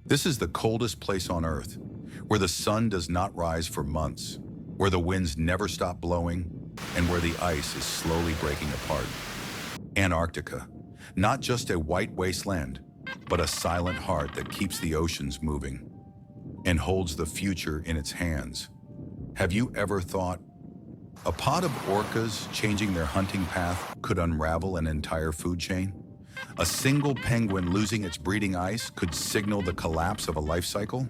This is the coldest place on Earth, where the sun does not rise for months, where the winds never stop blowing, and where the ice is slowly breaking apart. Antarctica, not just a white wasteland, but a silent heart that keeps the oceans moving and holds the future in its hands. Have you ever thought a pod of orcas changing their hunting path could unravel an entire food chain? A single penguin losing its breeding ice could signal the collapse of a life cycle?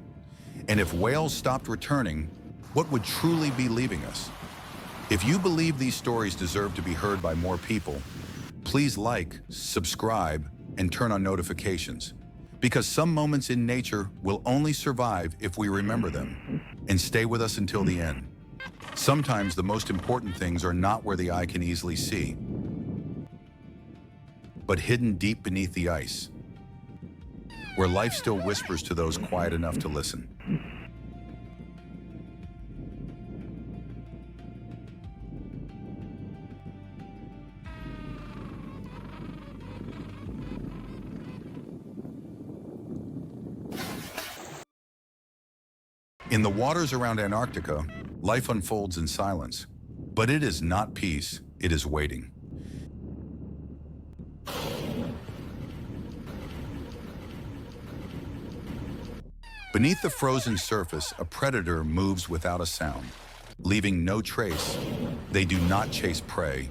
And if whales stopped returning, what would truly be leaving us? If you believe these stories deserve to be heard by more people, please like, subscribe, and turn on notifications. Because some moments in nature will only survive if we remember them and stay with us until the end. Sometimes the most important things are not where the eye can easily see, but hidden deep beneath the ice, where life still whispers to those quiet enough to listen. In the waters around Antarctica, life unfolds in silence, but it is not peace, it is waiting. Beneath the frozen surface, a predator moves without a sound, leaving no trace. They do not chase prey.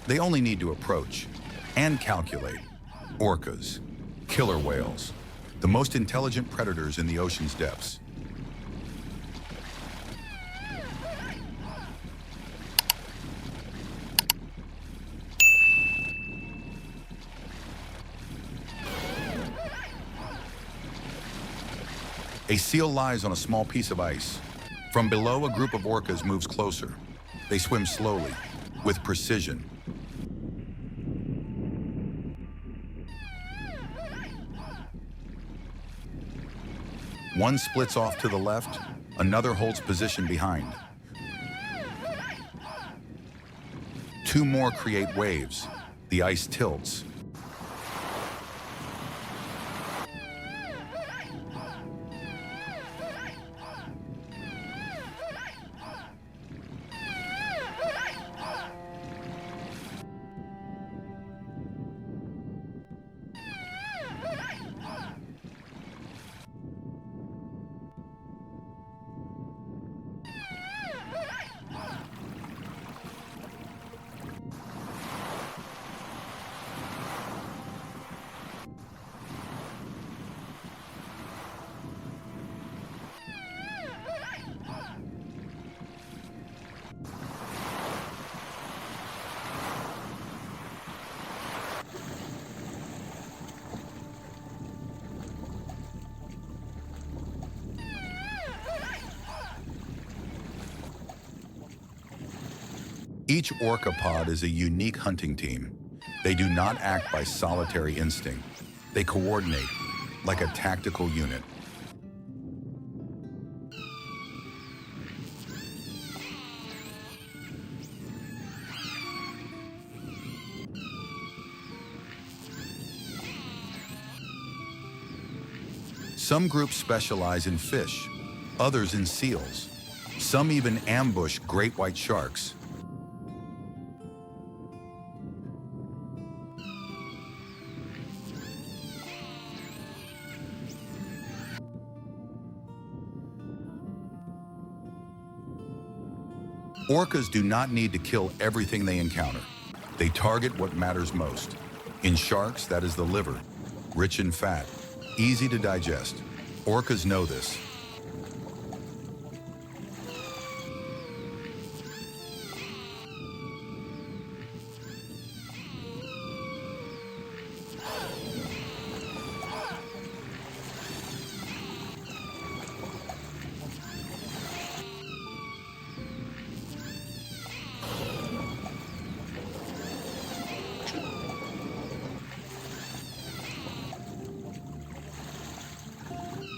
They only need to approach and calculate. Orcas, killer whales, the most intelligent predators in the ocean's depths. A seal lies on a small piece of ice. From below, a group of orcas moves closer. They swim slowly, with precision. One splits off to the left, another holds position behind. Two more create waves. The ice tilts. Each orca pod is a unique hunting team. They do not act by solitary instinct. They coordinate like a tactical unit. Some groups specialize in fish, others in seals. Some even ambush great white sharks. Orcas do not need to kill everything they encounter. They target what matters most. In sharks, that is the liver, rich in fat, easy to digest. Orcas know this.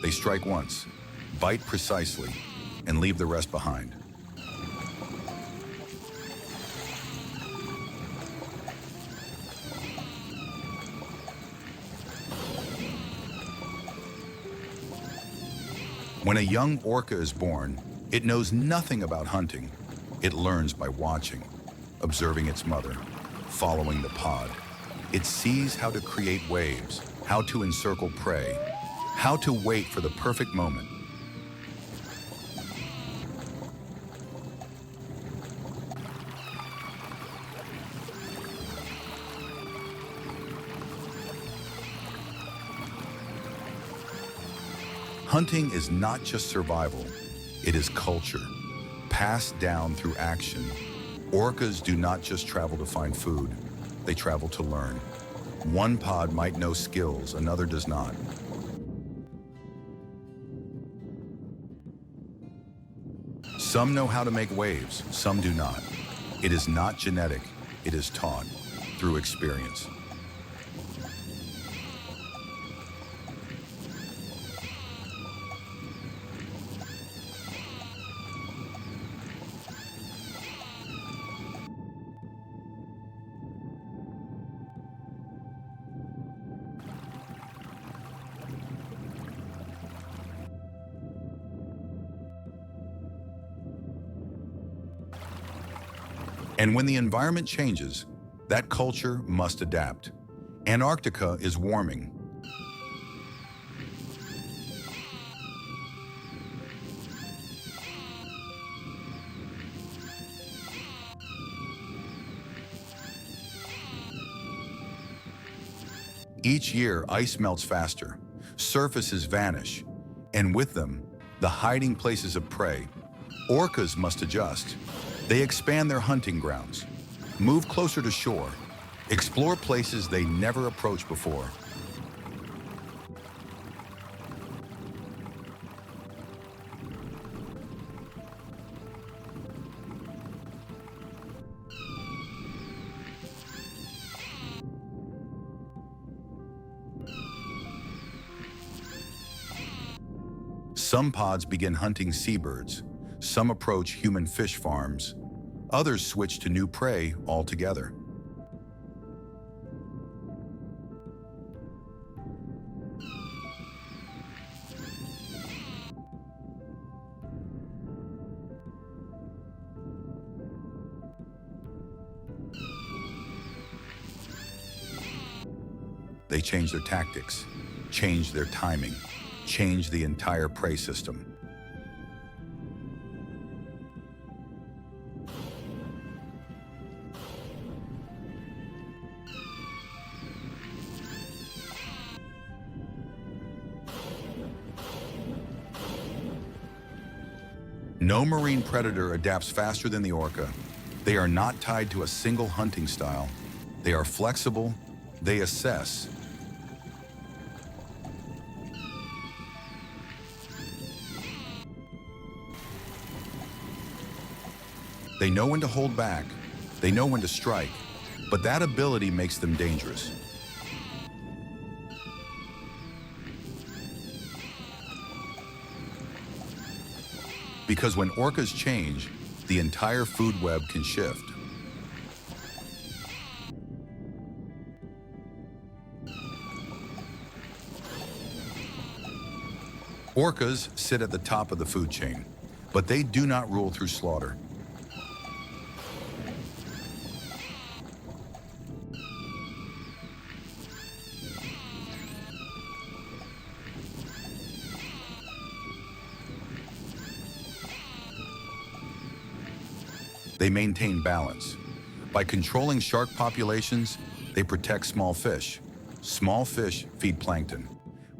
They strike once, bite precisely, and leave the rest behind. When a young orca is born, it knows nothing about hunting. It learns by watching, observing its mother, following the pod. It sees how to create waves, how to encircle prey, how to wait for the perfect moment. Hunting is not just survival, it is culture, passed down through action. Orcas do not just travel to find food, they travel to learn. One pod might know skills, another does not. Some know how to make waves, some do not. It is not genetic, it is taught through experience. And when the environment changes, that culture must adapt. Antarctica is warming. Each year, ice melts faster, surfaces vanish, and with them, the hiding places of prey. Orcas must adjust. They expand their hunting grounds, move closer to shore, explore places they never approached before. Some pods begin hunting seabirds, some approach human fish farms, others switch to new prey altogether. They change their tactics, change their timing, change the entire prey system. No marine predator adapts faster than the orca. They are not tied to a single hunting style. They are flexible, they assess. They know when to hold back, they know when to strike, but that ability makes them dangerous. Because when orcas change, the entire food web can shift. Orcas sit at the top of the food chain, but they do not rule through slaughter. They maintain balance. By controlling shark populations, they protect small fish. Small fish feed plankton.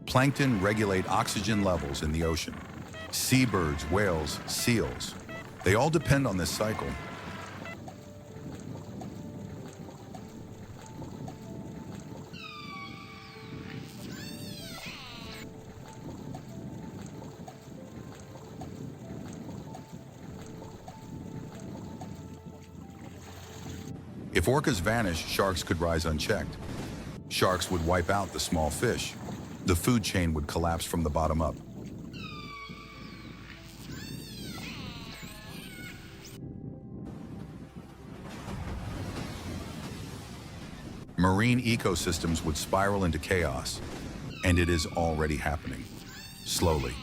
Plankton regulate oxygen levels in the ocean. Seabirds, whales, seals, they all depend on this cycle. If orcas vanish, sharks could rise unchecked. Sharks would wipe out the small fish. The food chain would collapse from the bottom up. Marine ecosystems would spiral into chaos, and it is already happening, slowly.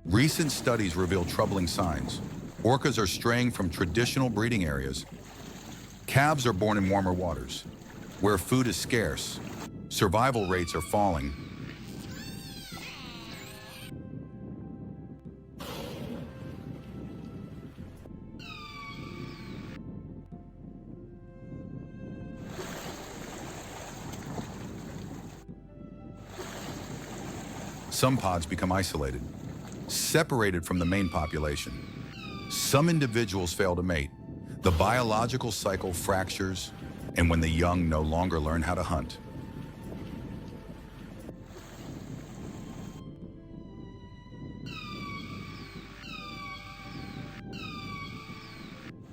Recent studies reveal troubling signs. Orcas are straying from traditional breeding areas. Calves are born in warmer waters, where food is scarce. Survival rates are falling. Some pods become isolated, separated from the main population. Some individuals fail to mate. The biological cycle fractures, and when the young no longer learn how to hunt.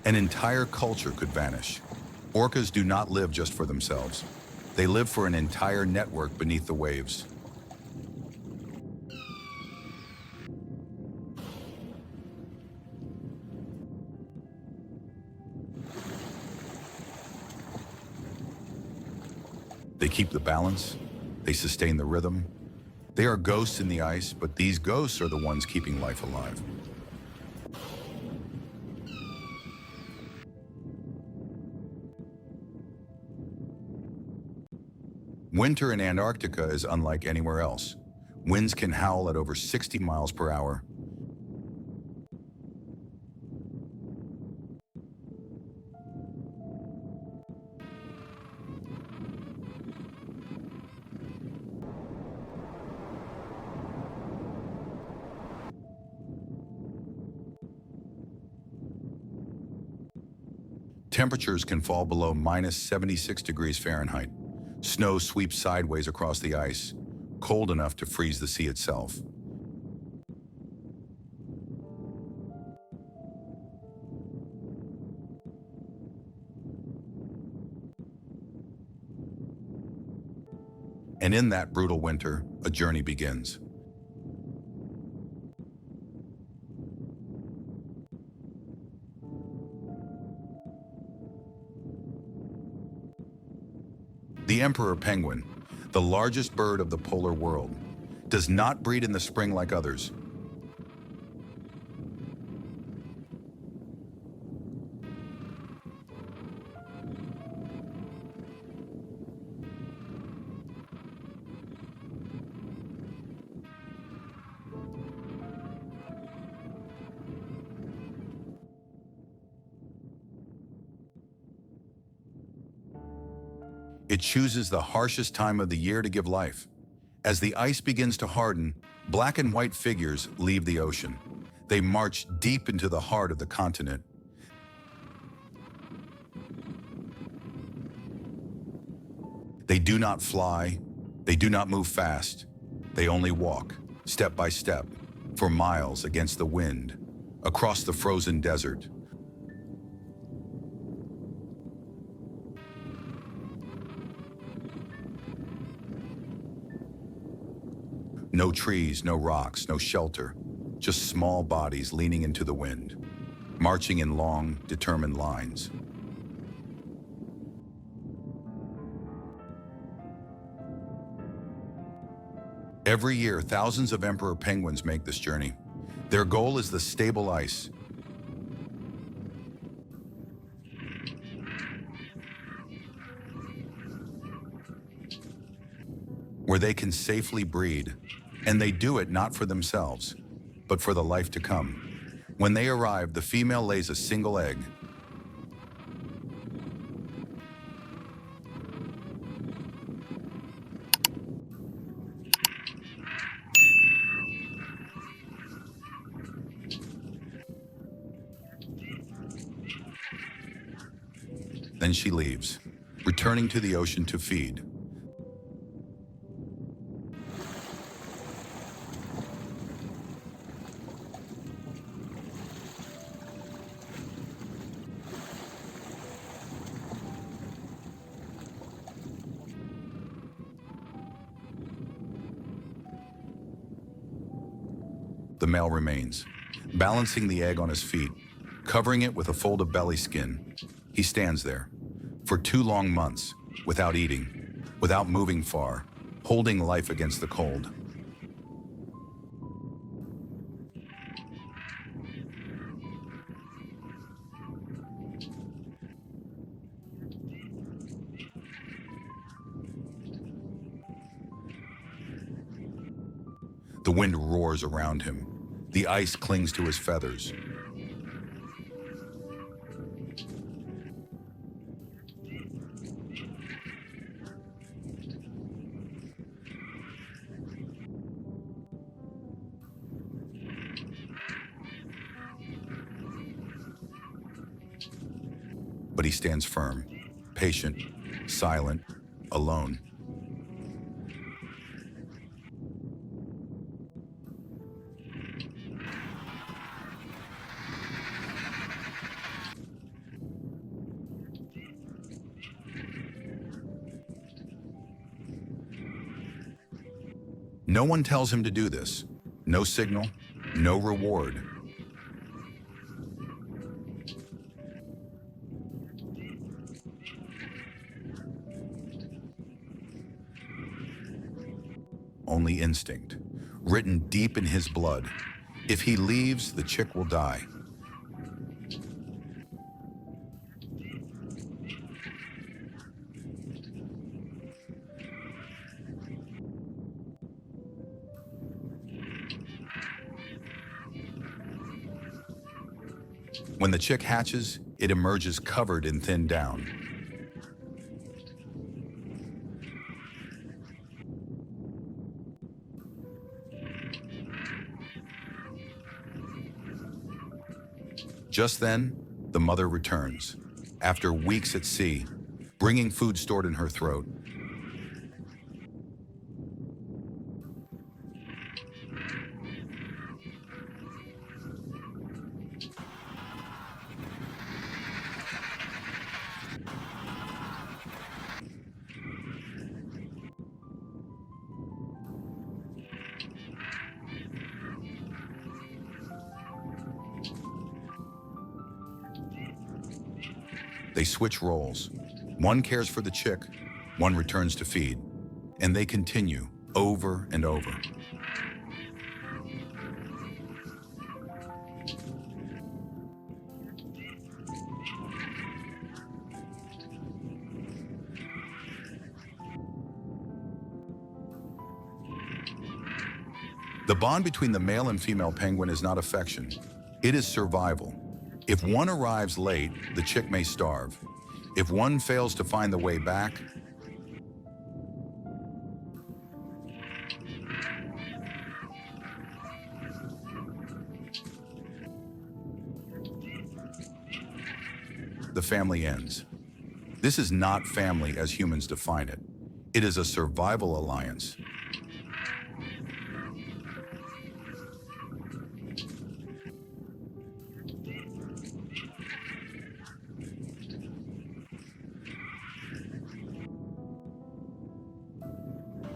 An entire culture could vanish. Orcas do not live just for themselves. They live for an entire network beneath the waves. They keep the balance, they sustain the rhythm. They are ghosts in the ice, but these ghosts are the ones keeping life alive. Winter in Antarctica is unlike anywhere else. Winds can howl at over 60 miles per hour. Temperatures can fall below minus 76 degrees Fahrenheit. Snow sweeps sideways across the ice, cold enough to freeze the sea itself. And in that brutal winter, a journey begins. The emperor penguin, the largest bird of the polar world, does not breed in the spring like others. It chooses the harshest time of the year to give life. As the ice begins to harden, black and white figures leave the ocean. They march deep into the heart of the continent. They do not fly, they do not move fast. They only walk, step by step, for miles against the wind, across the frozen desert. No trees, no rocks, no shelter, just small bodies leaning into the wind, marching in long, determined lines. Every year, thousands of emperor penguins make this journey. Their goal is the stable ice. Where they can safely breed. And they do it not for themselves, but for the life to come. When they arrive, the female lays a single egg. Then she leaves, returning to the ocean to feed. The male remains, balancing the egg on his feet, covering it with a fold of belly skin. He stands there, for 2 long months, without eating, without moving far, holding life against the cold. The wind roars around him. The ice clings to his feathers. But he stands firm, patient, silent, alone. No one tells him to do this. No signal, no reward. Only instinct, written deep in his blood. If he leaves, the chick will die. When the chick hatches, it emerges covered in thin down. Just then, the mother returns, after weeks at sea, bringing food stored in her throat. They switch roles. One cares for the chick, one returns to feed, and they continue over and over. The bond between the male and female penguin is not affection, it is survival. If one arrives late, the chick may starve. If one fails to find the way back, the family ends. This is not family as humans define it. It is a survival alliance.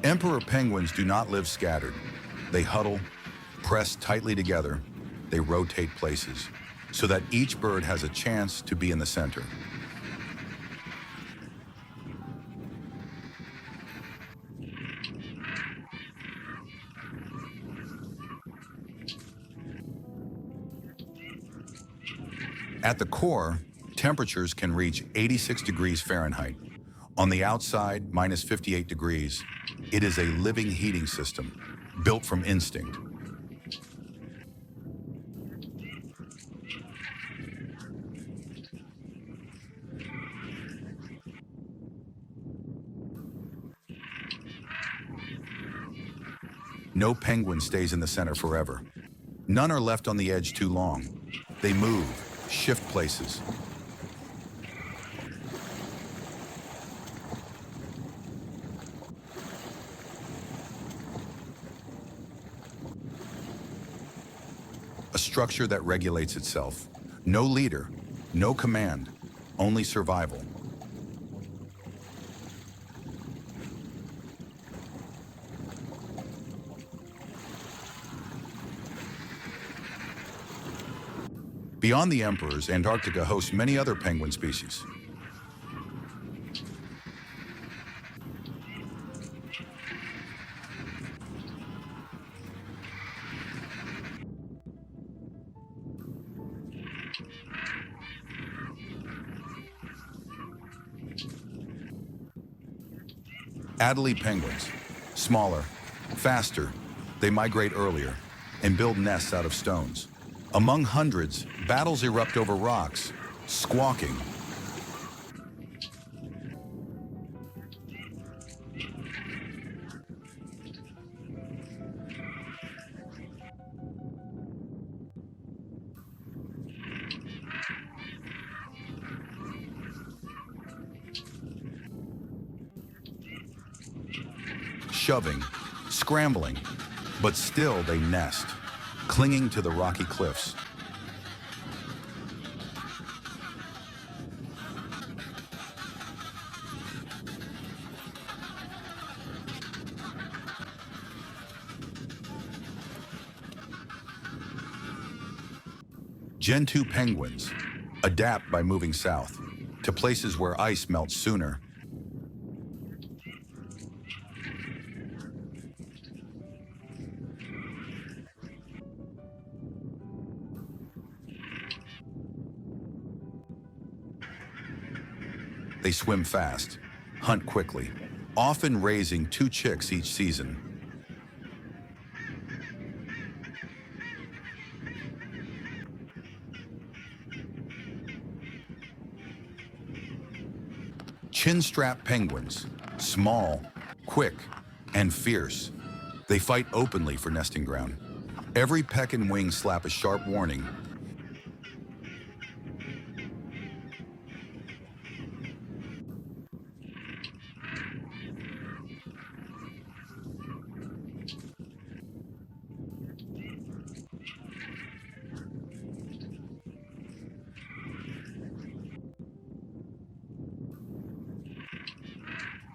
Emperor penguins do not live scattered. They huddle, press tightly together. They rotate places so that each bird has a chance to be in the center. At the core, temperatures can reach 86 degrees Fahrenheit. On the outside, minus 58 degrees. It is a living heating system, built from instinct. No penguin stays in the center forever. None are left on the edge too long. They move, shift places. A structure that regulates itself. No leader, no command, only survival. Beyond the emperors, Antarctica hosts many other penguin species. Adelie penguins. Smaller, faster, they migrate earlier and build nests out of stones. Among hundreds, battles erupt over rocks, squawking. Shoving, scrambling, but still they nest, clinging to the rocky cliffs. Gentoo penguins adapt by moving south to places where ice melts sooner. They swim fast, hunt quickly, often raising 2 chicks each season. Chin-strap penguins, small, quick, and fierce. They fight openly for nesting ground. Every peck and wing slap a sharp warning.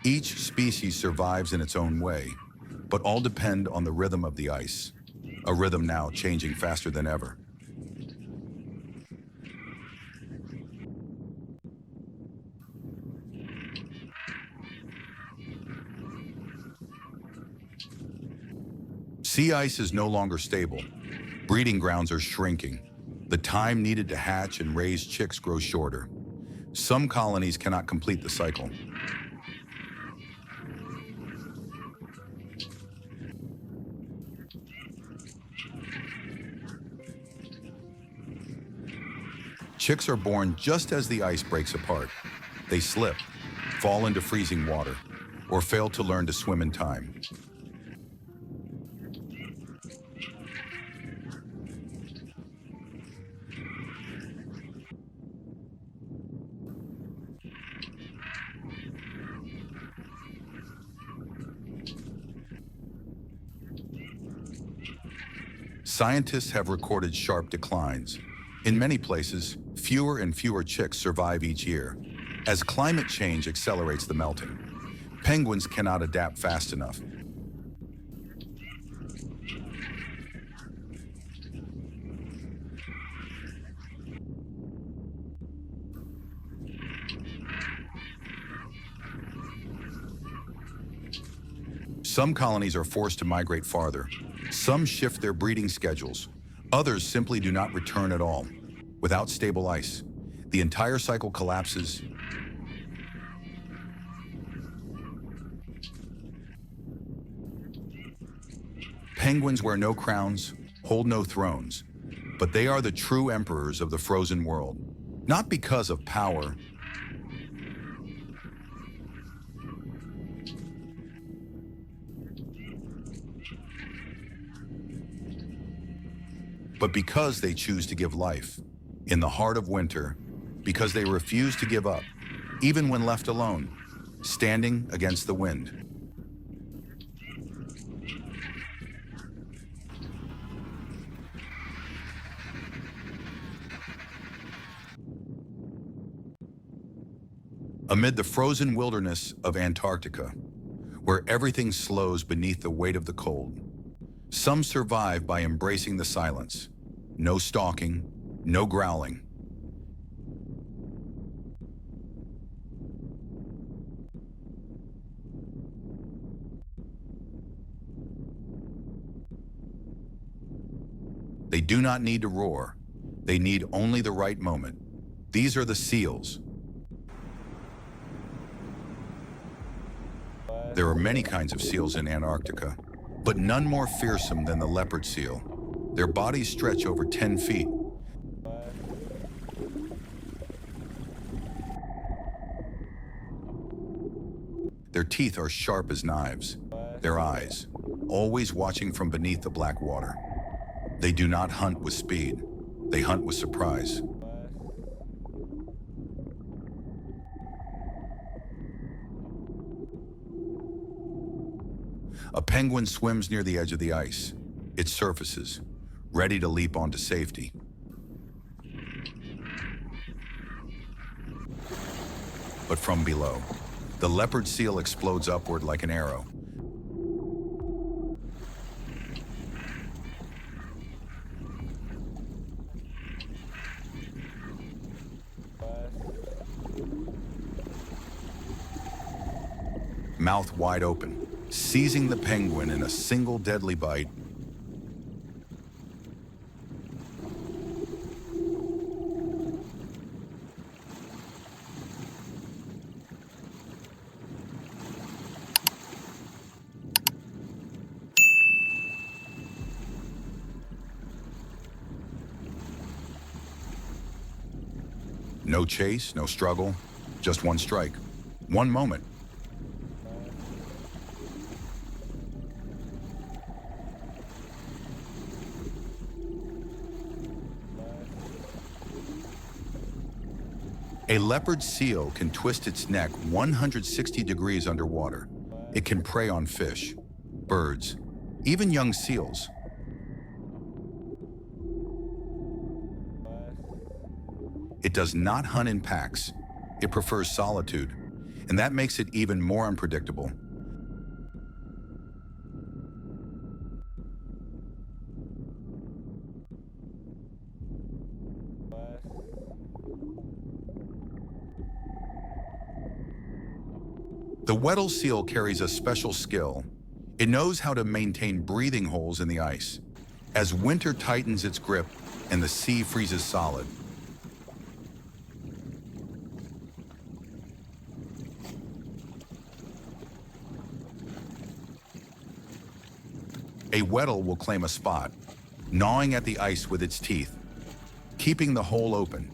Each species survives in its own way, but all depend on the rhythm of the ice, a rhythm now changing faster than ever. Sea ice is no longer stable. Breeding grounds are shrinking. The time needed to hatch and raise chicks grows shorter. Some colonies cannot complete the cycle. Chicks are born just as the ice breaks apart. They slip, fall into freezing water, or fail to learn to swim in time. Scientists have recorded sharp declines. In many places, fewer and fewer chicks survive each year. As climate change accelerates the melting, penguins cannot adapt fast enough. Some colonies are forced to migrate farther. Some shift their breeding schedules. Others simply do not return at all. Without stable ice, the entire cycle collapses. Penguins wear no crowns, hold no thrones, but they are the true emperors of the frozen world, not because of power, but because they choose to give life. In the heart of winter, because they refuse to give up, even when left alone, standing against the wind. Amid the frozen wilderness of Antarctica, where everything slows beneath the weight of the cold, some survive by embracing the silence. No stalking, No growling. They do not need to roar. They need only the right moment. These are the seals. There are many kinds of seals in Antarctica, but none more fearsome than the leopard seal. Their bodies stretch over 10 feet. Their teeth are sharp as knives. Their eyes, always watching from beneath the black water. They do not hunt with speed. They hunt with surprise. A penguin swims near the edge of the ice. It surfaces, ready to leap onto safety. But from below, the leopard seal explodes upward like an arrow. Mouth wide open, seizing the penguin in a single deadly bite. No chase, no struggle, just one strike, one moment. A leopard seal can twist its neck 160 degrees underwater. It can prey on fish, birds, even young seals. It does not hunt in packs. It prefers solitude, and that makes it even more unpredictable. The Weddell seal carries a special skill. It knows how to maintain breathing holes in the ice as winter tightens its grip and the sea freezes solid. A Weddell will claim a spot, gnawing at the ice with its teeth, keeping the hole open.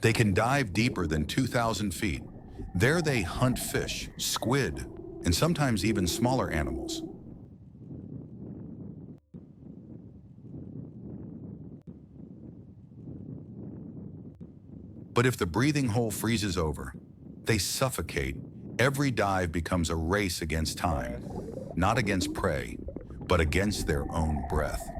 They can dive deeper than 2,000 feet. There they hunt fish, squid, and sometimes even smaller animals. But if the breathing hole freezes over, they suffocate. Every dive becomes a race against time, not against prey, but against their own breath.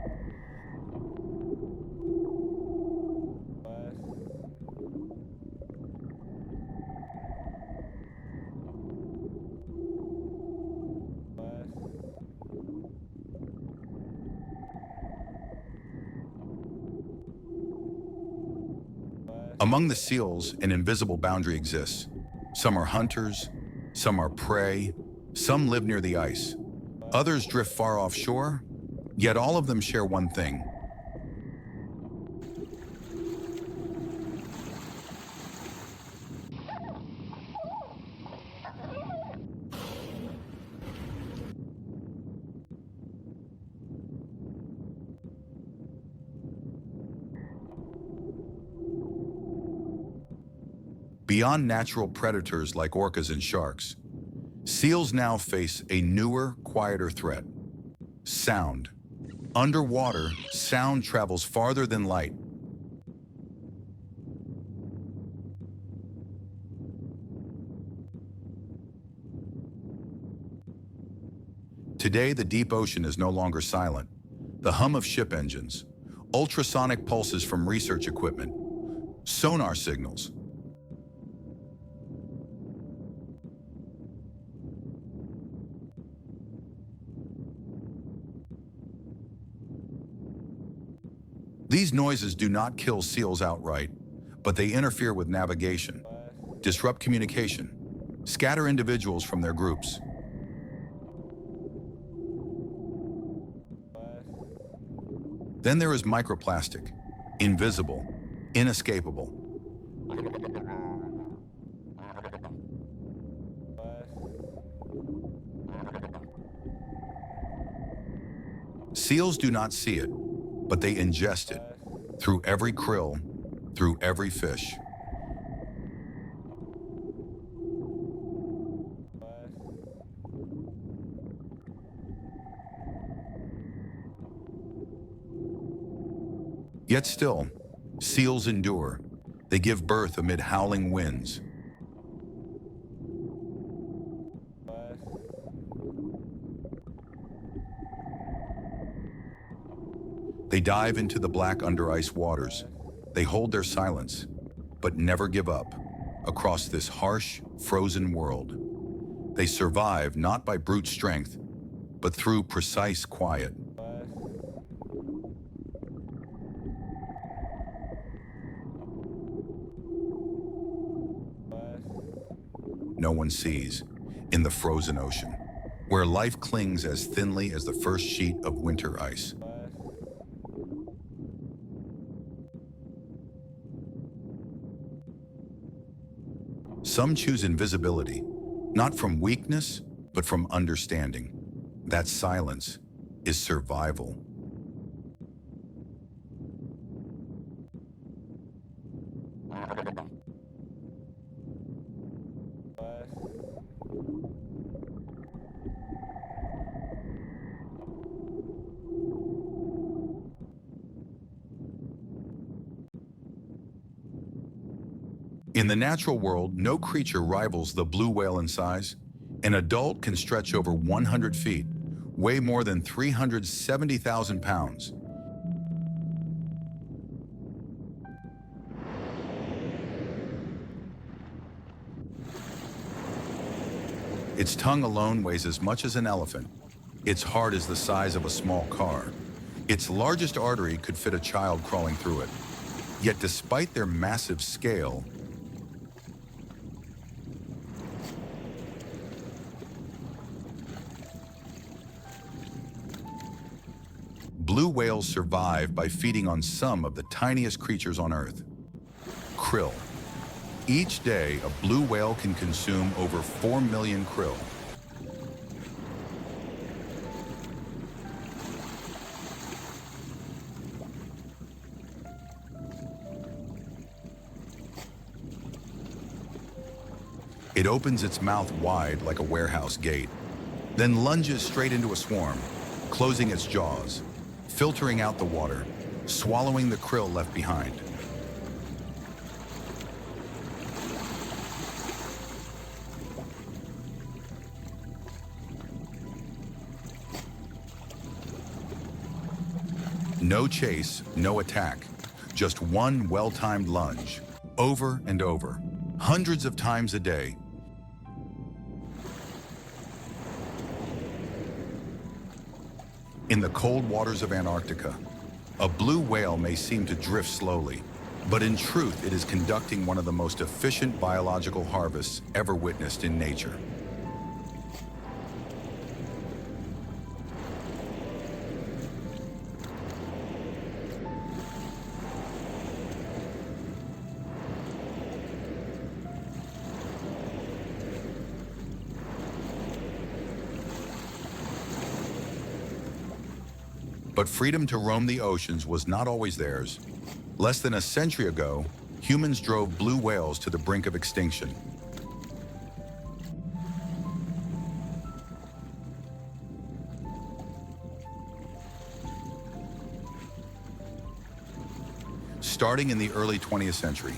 Among the seals, an invisible boundary exists. Some are hunters, some are prey, some live near the ice. Others drift far offshore, yet all of them share one thing. Beyond natural predators like orcas and sharks, seals now face a newer, quieter threat: sound. Underwater, sound travels farther than light. Today, the deep ocean is no longer silent. The hum of ship engines, ultrasonic pulses from research equipment, sonar signals, These noises do not kill seals outright, but they interfere with navigation, disrupt communication, scatter individuals from their groups. Then there is microplastic, invisible, inescapable. Seals do not see it, but they ingest it through every krill, through every fish. Yet still, seals endure. They give birth amid howling winds. They dive into the black under-ice waters. They hold their silence, but never give up across this harsh, frozen world. They survive not by brute strength, but through precise quiet. No one sees in the frozen ocean, where life clings as thinly as the first sheet of winter ice. Some choose invisibility, not from weakness, but from understanding. That silence is survival. In the natural world, no creature rivals the blue whale in size. An adult can stretch over 100 feet, weigh more than 370,000 pounds. Its tongue alone weighs as much as an elephant. Its heart is the size of a small car. Its largest artery could fit a child crawling through it. Yet despite their massive scale, blue whales survive by feeding on some of the tiniest creatures on Earth, krill. Each day, a blue whale can consume over 4 million krill. It opens its mouth wide like a warehouse gate, then lunges straight into a swarm, closing its jaws, filtering out the water, swallowing the krill left behind. No chase, no attack, just one well-timed lunge, over and over, hundreds of times a day. In the cold waters of Antarctica, a blue whale may seem to drift slowly, but in truth it is conducting one of the most efficient biological harvests ever witnessed in nature. But freedom to roam the oceans was not always theirs. Less than a century ago, humans drove blue whales to the brink of extinction. Starting in the early 20th century,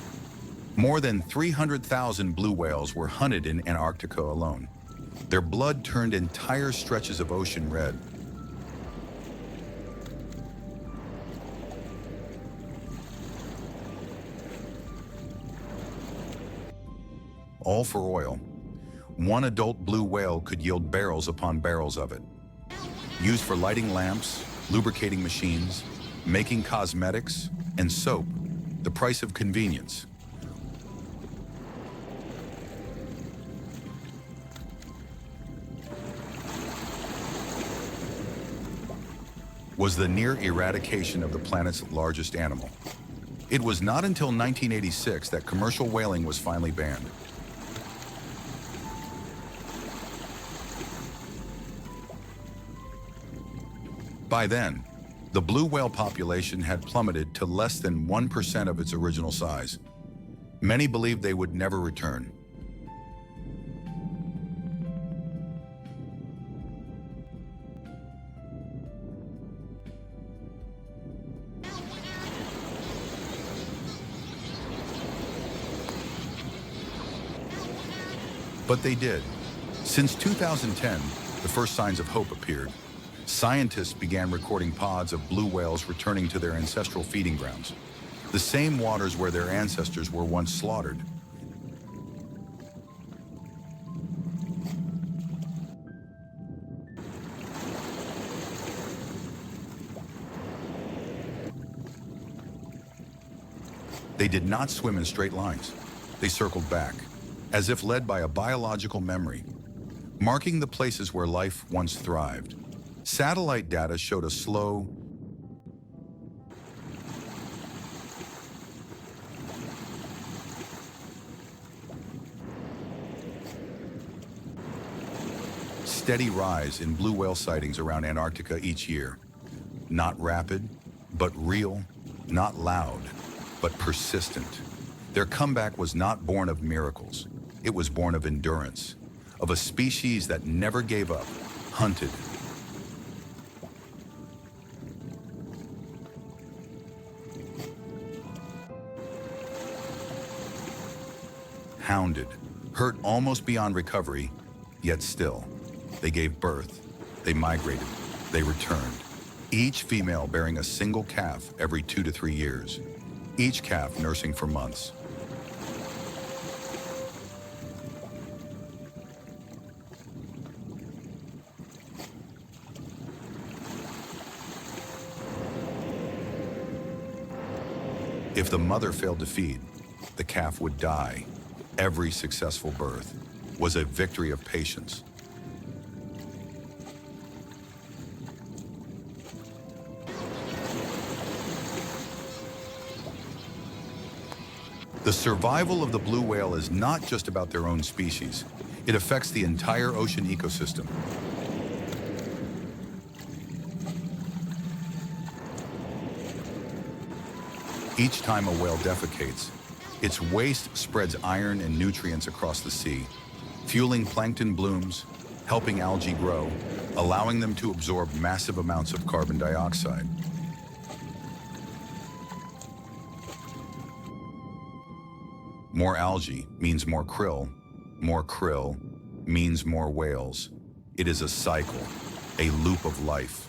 more than 300,000 blue whales were hunted in Antarctica alone. Their blood turned entire stretches of ocean red. All for oil. One adult blue whale could yield barrels upon barrels of it, used for lighting lamps, lubricating machines, making cosmetics and soap the price of convenience. Was the near eradication of the planet's largest animal. It was not until 1986 that commercial whaling was finally banned. By then, the blue whale population had plummeted to less than 1% of its original size. Many believed they would never return. But they did. Since 2010, the first signs of hope appeared. Scientists began recording pods of blue whales returning to their ancestral feeding grounds, the same waters where their ancestors were once slaughtered. They did not swim in straight lines. They circled back, as if led by a biological memory, marking the places where life once thrived. Satellite data showed a slow, steady rise in blue whale sightings around Antarctica each year. Not rapid, but real, not loud, but persistent. Their comeback was not born of miracles. It was born of endurance, of a species that never gave up, hunted. Hounded, hurt almost beyond recovery, yet still. They gave birth, they migrated, they returned. Each female bearing a single calf every 2 to 3 years, each calf nursing for months. If the mother failed to feed, the calf would die. Every successful birth was a victory of patience. The survival of the blue whale is not just about their own species. It affects the entire ocean ecosystem. Each time a whale defecates, its waste spreads iron and nutrients across the sea, fueling plankton blooms, helping algae grow, allowing them to absorb massive amounts of carbon dioxide. More algae means more krill means more whales. It is a cycle, a loop of life.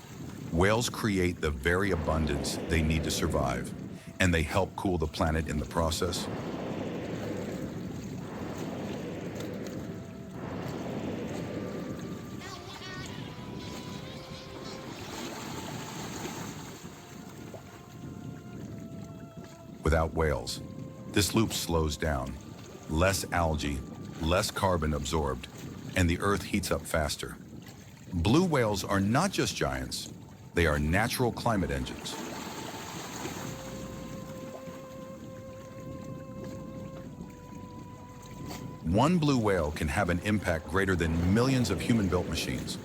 Whales create the very abundance they need to survive, and they help cool the planet in the process. Without whales, this loop slows down. Less algae, less carbon absorbed, and the Earth heats up faster. Blue whales are not just giants, they are natural climate engines. One blue whale can have an impact greater than millions of human-built machines.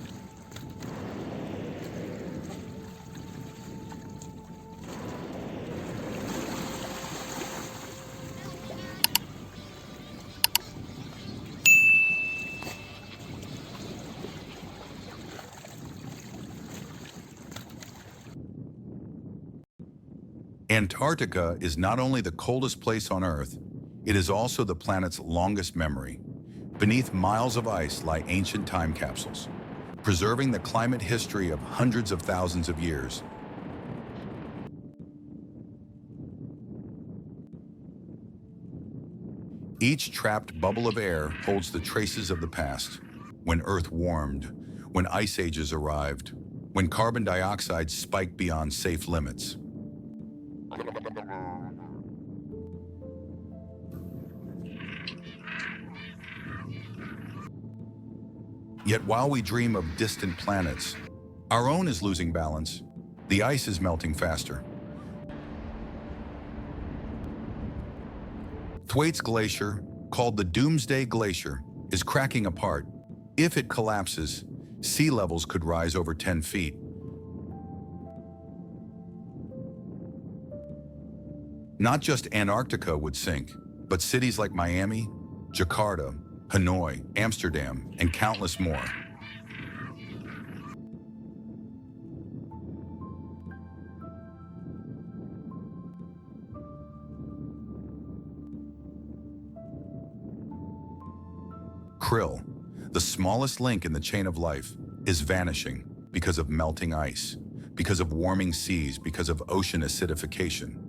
Antarctica is not only the coldest place on Earth, it is also the planet's longest memory. Beneath miles of ice lie ancient time capsules, preserving the climate history of hundreds of thousands of years. Each trapped bubble of air holds the traces of the past, when Earth warmed, when ice ages arrived, when carbon dioxide spiked beyond safe limits. Yet while we dream of distant planets, our own is losing balance. The ice is melting faster. Thwaites Glacier, called the Doomsday Glacier, is cracking apart. If it collapses, sea levels could rise over 10 feet. Not just Antarctica would sink, but cities like Miami, Jakarta, Hanoi, Amsterdam, and countless more. Krill, the smallest link in the chain of life, is vanishing because of melting ice, because of warming seas, because of ocean acidification.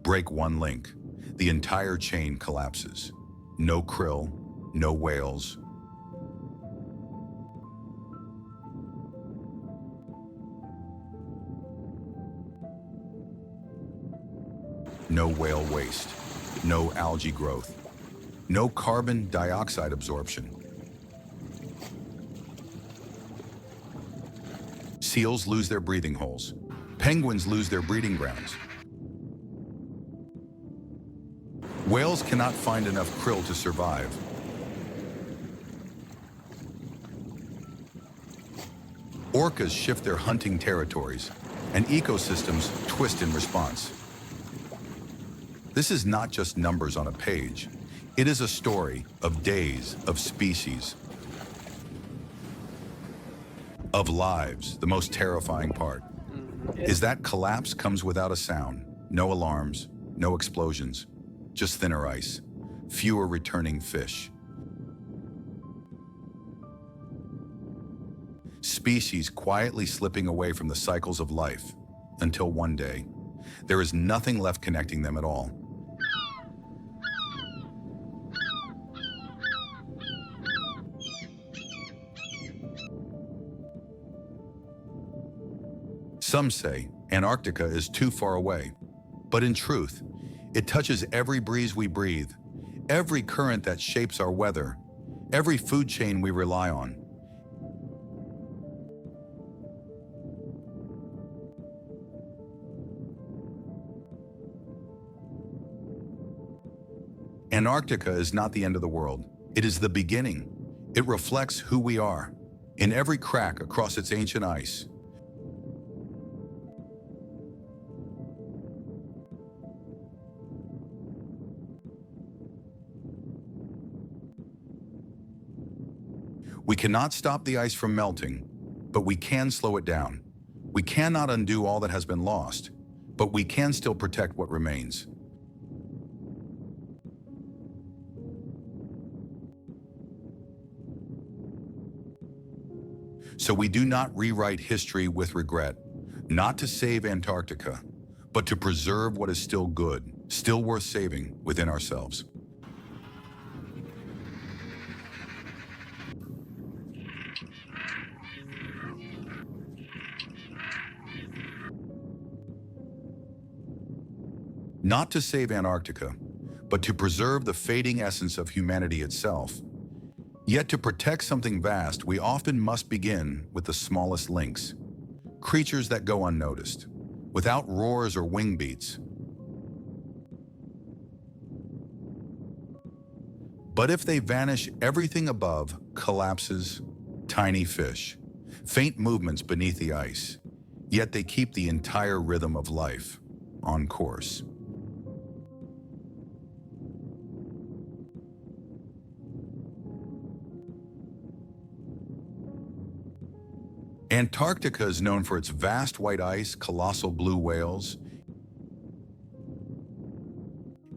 Break one link, the entire chain collapses. No krill, no whales. No whale waste, no algae growth, no carbon dioxide absorption. Seals lose their breathing holes. Penguins lose their breeding grounds. Whales cannot find enough krill to survive. Orcas shift their hunting territories, and ecosystems twist in response. This is not just numbers on a page. It is a story of days, of species, of lives. The most terrifying part is that collapse comes without a sound. No alarms, no explosions. Just thinner ice, fewer returning fish. Species quietly slipping away from the cycles of life until one day, there is nothing left connecting them at all. Some say Antarctica is too far away, but in truth, it touches every breeze we breathe, every current that shapes our weather, every food chain we rely on. Antarctica is not the end of the world. It is the beginning. It reflects who we are. In every crack across its ancient ice, we cannot stop the ice from melting, but we can slow it down. We cannot undo all that has been lost, but we can still protect what remains. So we do not rewrite history with regret, not to save Antarctica, but to preserve what is still good, still worth saving within ourselves. Not to save Antarctica, but to preserve the fading essence of humanity itself. Yet to protect something vast, we often must begin with the smallest links, creatures that go unnoticed, without roars or wing beats. But if they vanish, everything above collapses. Tiny fish, faint movements beneath the ice, yet they keep the entire rhythm of life on course. Antarctica is known for its vast white ice, colossal blue whales,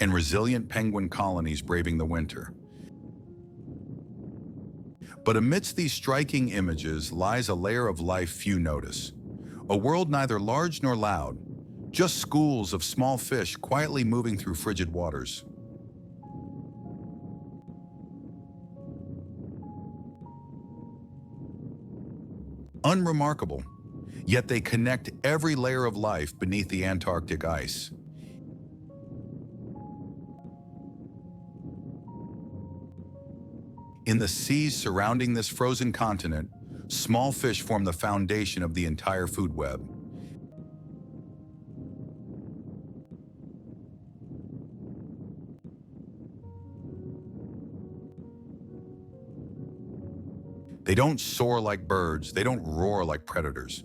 and resilient penguin colonies braving the winter. But amidst these striking images lies a layer of life few notice. A world neither large nor loud, just schools of small fish quietly moving through frigid waters. Unremarkable, Yet they connect every layer of life beneath the Antarctic ice. In the seas surrounding this frozen continent, small fish form the foundation of the entire food web. They don't soar like birds, they don't roar like predators.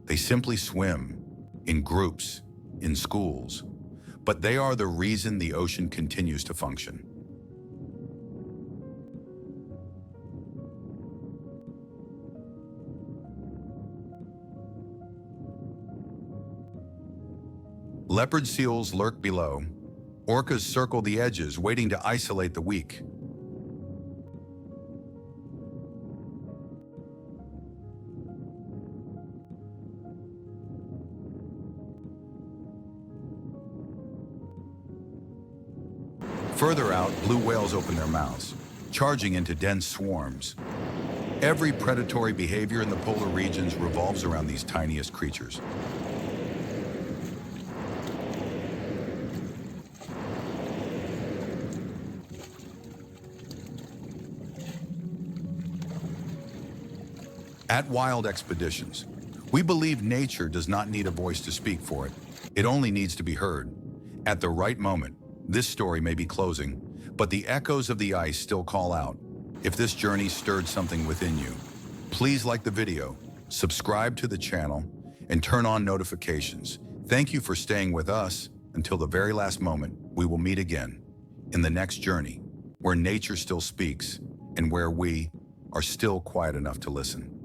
They simply swim, in groups, in schools. But they are the reason the ocean continues to function. Leopard seals lurk below. Orcas circle the edges, waiting to isolate the weak. Further out, blue whales open their mouths, charging into dense swarms. Every predatory behavior in the polar regions revolves around these tiniest creatures. At Wild Expeditions, we believe nature does not need a voice to speak for it. It only needs to be heard. At the right moment, this story may be closing, but the echoes of the ice still call out. If this journey stirred something within you, please like the video, subscribe to the channel, and turn on notifications. Thank you for staying with us. Until the very last moment, we will meet again in the next journey, where nature still speaks and where we are still quiet enough to listen.